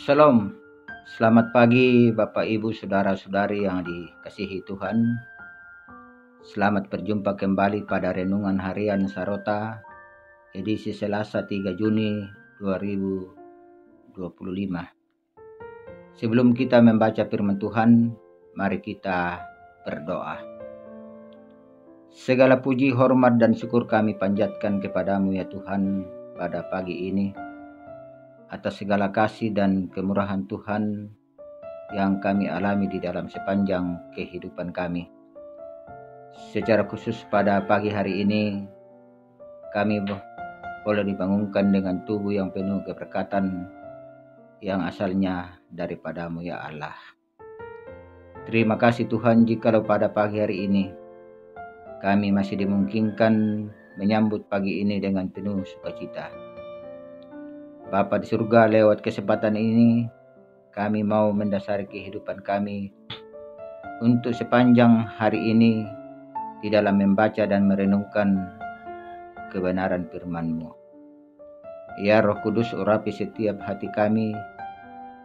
Shalom, selamat pagi Bapak Ibu Saudara-saudari yang dikasihi Tuhan. Selamat berjumpa kembali pada Renungan Harian Sarota, edisi Selasa 3 Juni 2025. Sebelum kita membaca firman Tuhan, mari kita berdoa. Segala puji, hormat, dan syukur kami panjatkan kepadamu ya Tuhan pada pagi ini, atas segala kasih dan kemurahan Tuhan yang kami alami di dalam sepanjang kehidupan kami. Secara khusus pada pagi hari ini, kami boleh dibangunkan dengan tubuh yang penuh keberkatan yang asalnya daripadamu ya Allah. Terima kasih Tuhan jikalau pada pagi hari ini kami masih dimungkinkan menyambut pagi ini dengan penuh sukacita. Bapa di surga, lewat kesempatan ini kami mau mendasari kehidupan kami untuk sepanjang hari ini di dalam membaca dan merenungkan kebenaran firman-Mu. Ya Roh Kudus, urapi setiap hati kami,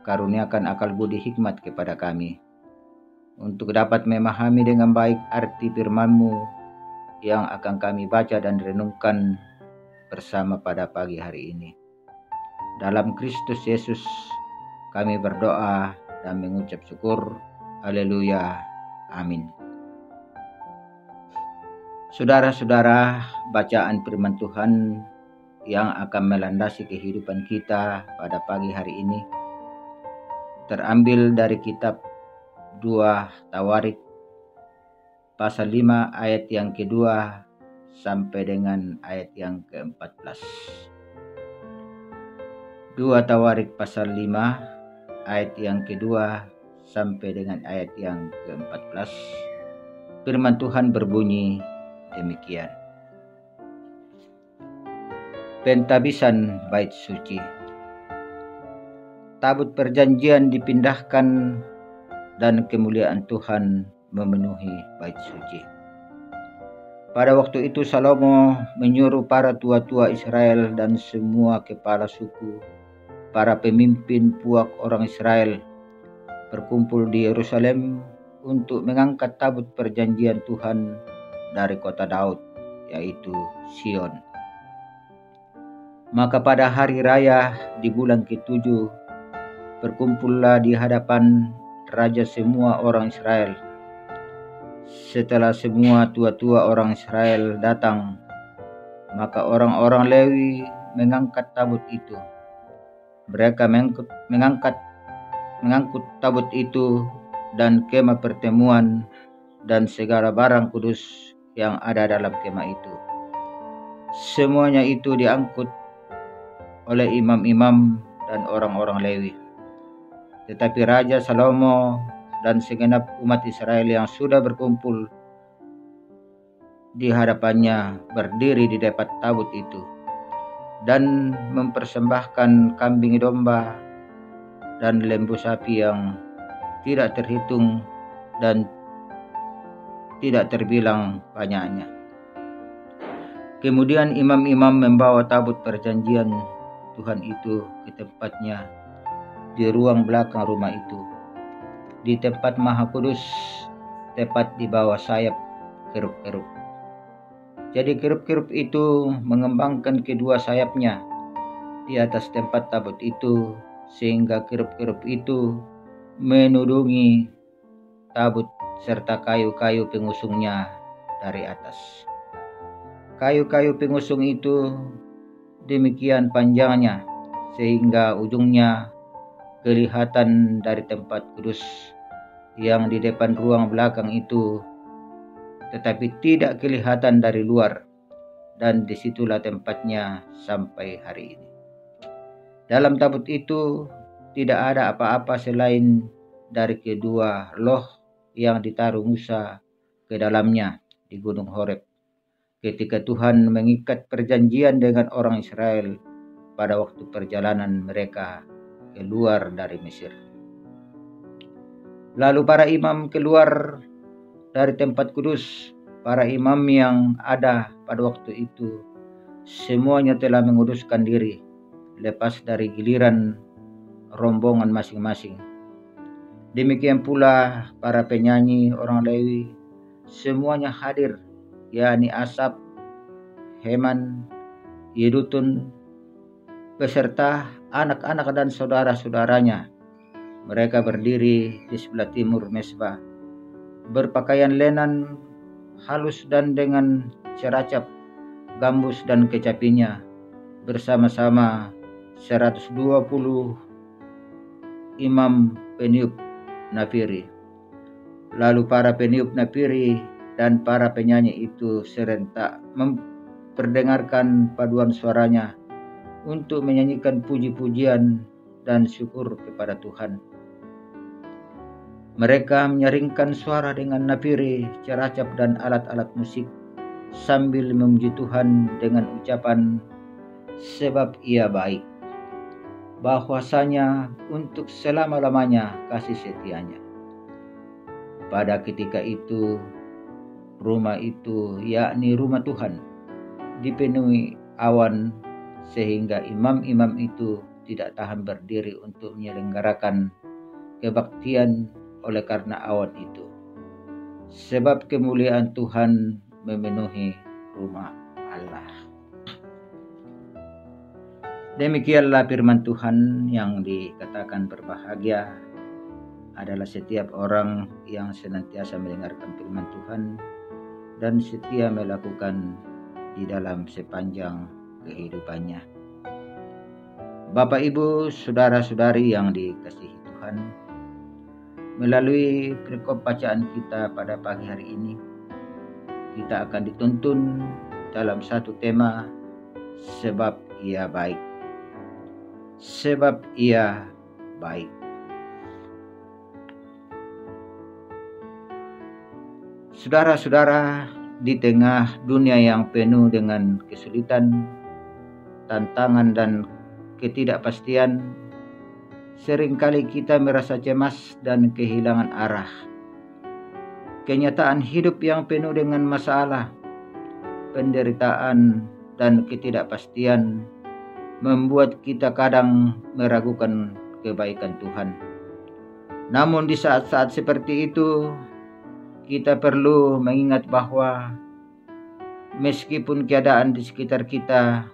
karuniakan akal budi hikmat kepada kami, untuk dapat memahami dengan baik arti firman-Mu yang akan kami baca dan renungkan bersama pada pagi hari ini. Dalam Kristus Yesus kami berdoa dan mengucap syukur. Haleluya. Amin. Saudara-saudara, bacaan firman Tuhan yang akan melandasi kehidupan kita pada pagi hari ini terambil dari kitab 2 Tawarik pasal 5 ayat yang kedua sampai dengan ayat yang ke-14. 2 Tawarik pasal 5 ayat yang kedua sampai dengan ayat yang ke-14. Firman Tuhan berbunyi demikian. Pentabisan bait suci. Tabut perjanjian dipindahkan dan kemuliaan Tuhan memenuhi bait suci. Pada waktu itu Salomo menyuruh para tua-tua Israel dan semua kepala suku, para pemimpin puak orang Israel berkumpul di Yerusalem untuk mengangkat tabut perjanjian Tuhan dari kota Daud, yaitu Sion. Maka pada hari raya di bulan ke-7 berkumpullah di hadapan raja semua orang Israel. Setelah semua tua-tua orang Israel datang, maka orang-orang Lewi mengangkat tabut itu. Mereka mengangkut tabut itu dan kemah pertemuan dan segala barang kudus yang ada dalam kemah itu. Semuanya itu diangkut oleh imam-imam dan orang-orang Lewi. Tetapi Raja Salomo dan segenap umat Israel yang sudah berkumpul di hadapannya berdiri di depan tabut itu dan mempersembahkan kambing domba dan lembu sapi yang tidak terhitung dan tidak terbilang banyaknya. Kemudian imam-imam membawa tabut perjanjian Tuhan itu ke tempatnya di ruang belakang rumah itu, di tempat maha kudus, tepat di bawah sayap kerub-kerub. Jadi kerub-kerub itu mengembangkan kedua sayapnya di atas tempat tabut itu, sehingga kerub-kerub itu menudungi tabut serta kayu-kayu pengusungnya dari atas. Kayu-kayu pengusung itu demikian panjangnya sehingga ujungnya kelihatan dari tempat kudus yang di depan ruang belakang itu, tetapi tidak kelihatan dari luar, dan disitulah tempatnya sampai hari ini. Dalam tabut itu tidak ada apa-apa selain dari kedua loh yang ditaruh Musa ke dalamnya di Gunung Horeb ketika Tuhan mengikat perjanjian dengan orang Israel pada waktu perjalanan mereka keluar dari Mesir. Lalu para imam keluar dari tempat kudus. Para imam yang ada pada waktu itu semuanya telah menguduskan diri lepas dari giliran rombongan masing-masing. Demikian pula para penyanyi orang Lewi, semuanya hadir, yakni Asaf, Heman, Yedutun, beserta anak-anak dan saudara-saudaranya. Mereka berdiri di sebelah timur mezbah, berpakaian lenan halus dan dengan ceracap, gambus dan kecapinya, bersama-sama 120 imam peniup nafiri. Lalu para peniup nafiri dan para penyanyi itu serentak memperdengarkan paduan suaranya untuk menyanyikan puji-pujian dan syukur kepada Tuhan. Mereka menyaringkan suara dengan nafiri, ceracap dan alat-alat musik sambil memuji Tuhan dengan ucapan, sebab Ia baik, bahwasanya untuk selama-lamanya kasih setianya. Pada ketika itu, rumah itu, yakni rumah Tuhan, dipenuhi awan sehingga imam-imam itu tidak tahan berdiri untuk menyelenggarakan kebaktian oleh karena awan itu. Sebab kemuliaan Tuhan memenuhi rumah Allah. Demikianlah firman Tuhan. Yang dikatakan berbahagia adalah setiap orang yang senantiasa mendengarkan firman Tuhan dan setia melakukan di dalam sepanjang kehidupannya. Bapak, Ibu, saudara-saudari yang dikasihi Tuhan, melalui perikop bacaan kita pada pagi hari ini, kita akan dituntun dalam satu tema, sebab Ia baik. Sebab Ia baik. Saudara-saudara, di tengah dunia yang penuh dengan kesulitan, tantangan dan ketidakpastian, seringkali kita merasa cemas dan kehilangan arah. Kenyataan hidup yang penuh dengan masalah, penderitaan, dan ketidakpastian membuat kita kadang meragukan kebaikan Tuhan. Namun di saat-saat seperti itu, kita perlu mengingat bahwa meskipun keadaan di sekitar kita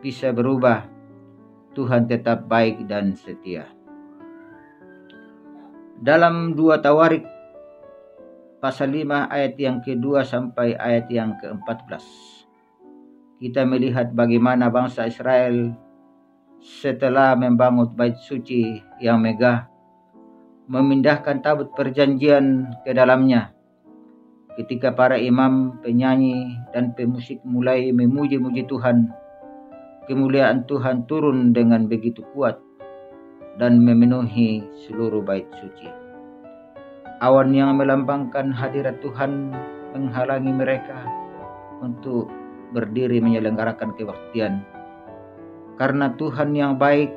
bisa berubah, Tuhan tetap baik dan setia. Dalam 2 Tawarik pasal 5 ayat yang kedua sampai ayat yang ke-14, kita melihat bagaimana bangsa Israel setelah membangun bait suci yang megah, memindahkan tabut perjanjian ke dalamnya. Ketika para imam, penyanyi, dan pemusik mulai memuji-muji Tuhan, kemuliaan Tuhan turun dengan begitu kuat dan memenuhi seluruh bait suci. Awan yang melambangkan hadirat Tuhan menghalangi mereka untuk berdiri menyelenggarakan kebaktian. Karena Tuhan yang baik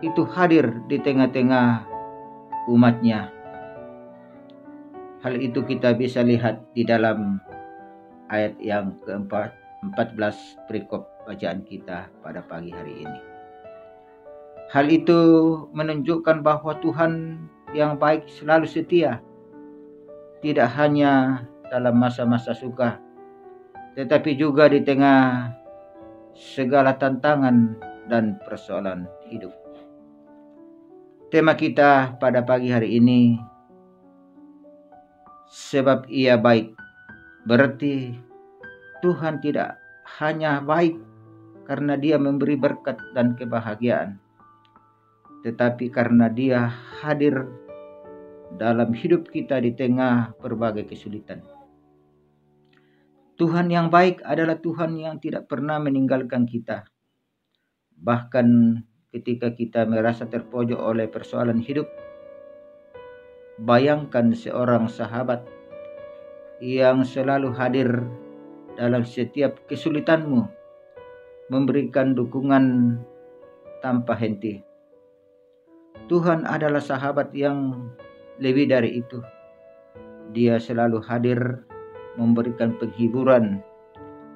itu hadir di tengah-tengah umatnya. Hal itu kita bisa lihat di dalam ayat yang ke-14 perikop bacaan kita pada pagi hari ini. Hal itu menunjukkan bahwa Tuhan yang baik selalu setia, tidak hanya dalam masa-masa suka, tetapi juga di tengah segala tantangan dan persoalan hidup. Tema kita pada pagi hari ini, sebab Ia baik, berarti Tuhan tidak hanya baik karena Dia memberi berkat dan kebahagiaan, tetapi karena Dia hadir dalam hidup kita di tengah berbagai kesulitan. Tuhan yang baik adalah Tuhan yang tidak pernah meninggalkan kita. Bahkan ketika kita merasa terpojok oleh persoalan hidup, bayangkan seorang sahabat yang selalu hadir dalam setiap kesulitanmu, memberikan dukungan tanpa henti. Tuhan adalah sahabat yang lebih dari itu. Dia selalu hadir, memberikan penghiburan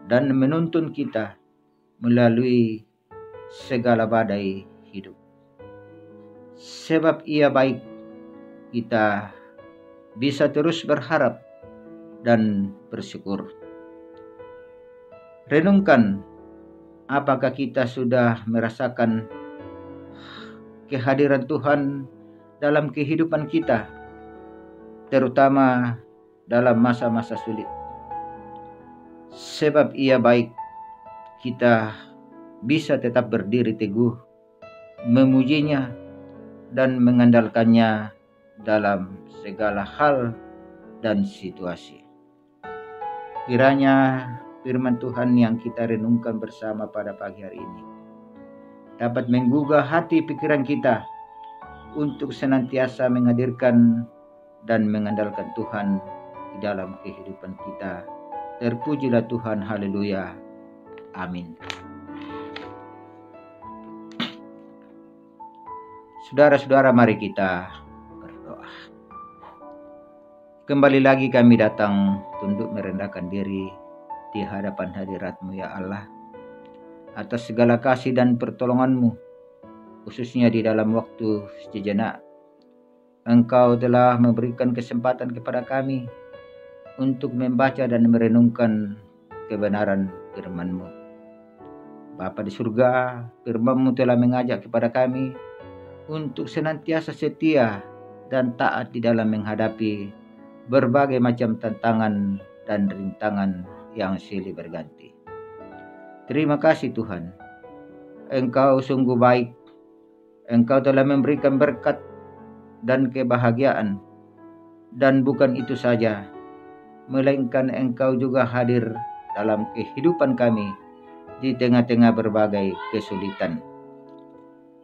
dan menuntun kita melalui segala badai hidup. Sebab Ia baik, kita bisa terus berharap dan bersyukur. Renungkan, apakah kita sudah merasakan kehadiran Tuhan dalam kehidupan kita, terutama dalam masa-masa sulit. Sebab Ia baik, kita bisa tetap berdiri teguh, memujinya dan mengandalkannya dalam segala hal dan situasi. Kiranya firman Tuhan yang kita renungkan bersama pada pagi hari ini dapat menggugah hati pikiran kita untuk senantiasa menghadirkan dan mengandalkan Tuhan di dalam kehidupan kita. Terpujilah Tuhan, haleluya, amin. Saudara-saudara, mari kita berdoa. Kembali lagi kami datang tunduk merendahkan diri di hadapan hadirat-Mu ya Allah, atas segala kasih dan pertolongan-Mu, khususnya di dalam waktu sejenak. Engkau telah memberikan kesempatan kepada kami untuk membaca dan merenungkan kebenaran firman-Mu. Bapa di surga, firman-Mu telah mengajak kepada kami untuk senantiasa setia dan taat di dalam menghadapi berbagai macam tantangan dan rintangan yang silih berganti. Terima kasih Tuhan, Engkau sungguh baik. Engkau telah memberikan berkat dan kebahagiaan, dan bukan itu saja, melainkan Engkau juga hadir dalam kehidupan kami di tengah-tengah berbagai kesulitan.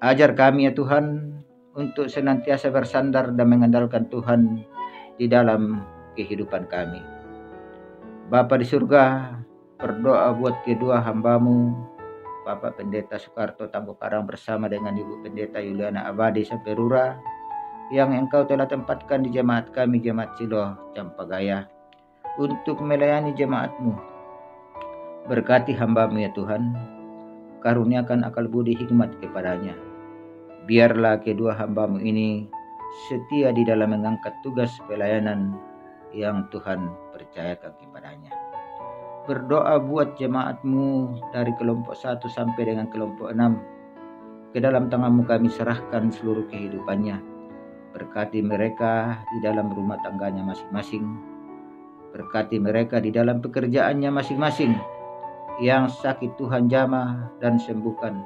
Ajar kami ya Tuhan untuk senantiasa bersandar dan mengandalkan Tuhan di dalam kehidupan kami. Bapa di surga, berdoa buat kedua hamba-Mu, Bapak Pendeta Soekarto Tampu Karang bersama dengan Ibu Pendeta Yuliana Abadi Saperura, yang Engkau telah tempatkan di jemaat kami, Jemaat Siloh Campagaya, untuk melayani jemaat-Mu. Berkati hamba-Mu ya Tuhan, karuniakan akal budi hikmat kepadanya. Biarlah kedua hamba-Mu ini setia di dalam mengangkat tugas pelayanan yang Tuhan percayakan kepadanya. Berdoa buat jemaat-Mu dari kelompok 1 sampai dengan kelompok 6. Ke dalam tangan-Mu kami serahkan seluruh kehidupannya. Berkati mereka di dalam rumah tangganya masing-masing. Berkati mereka di dalam pekerjaannya masing-masing. Yang sakit Tuhan jamah dan sembuhkan,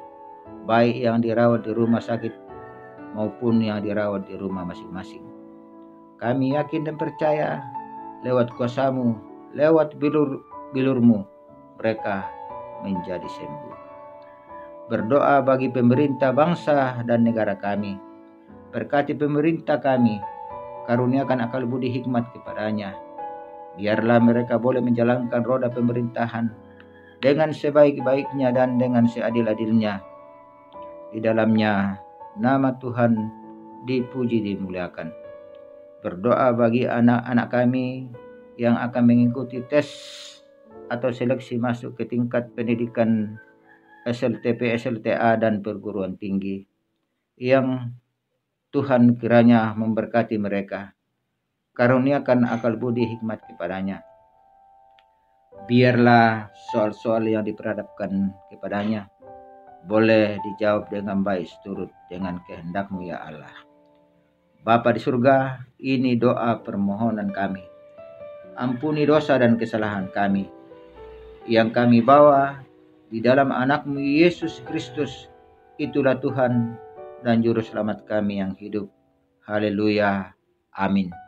baik yang dirawat di rumah sakit maupun yang dirawat di rumah masing-masing. Kami yakin dan percaya lewat kuasa-Mu, lewat bilur-Mu, mereka menjadi sembuh. Berdoa bagi pemerintah bangsa dan negara kami. Berkati pemerintah kami, karuniakan akal budi hikmat kepadanya. Biarlah mereka boleh menjalankan roda pemerintahan dengan sebaik-baiknya dan dengan seadil-adilnya. Di dalamnya nama Tuhan dipuji dimuliakan. Berdoa bagi anak-anak kami yang akan mengikuti tes atau seleksi masuk ke tingkat pendidikan SLTP, SLTA dan perguruan tinggi, yang Tuhan kiranya memberkati mereka. Karuniakan akal budi hikmat kepadanya. Biarlah soal-soal yang diperhadapkan kepadanya boleh dijawab dengan baik seturut dengan kehendak-Mu ya Allah. Bapa di surga, ini doa permohonan kami. Ampuni dosa dan kesalahan kami yang kami bawa di dalam anak-Mu Yesus Kristus. Itulah Tuhan dan Juru Selamat kami yang hidup. Haleluya. Amin.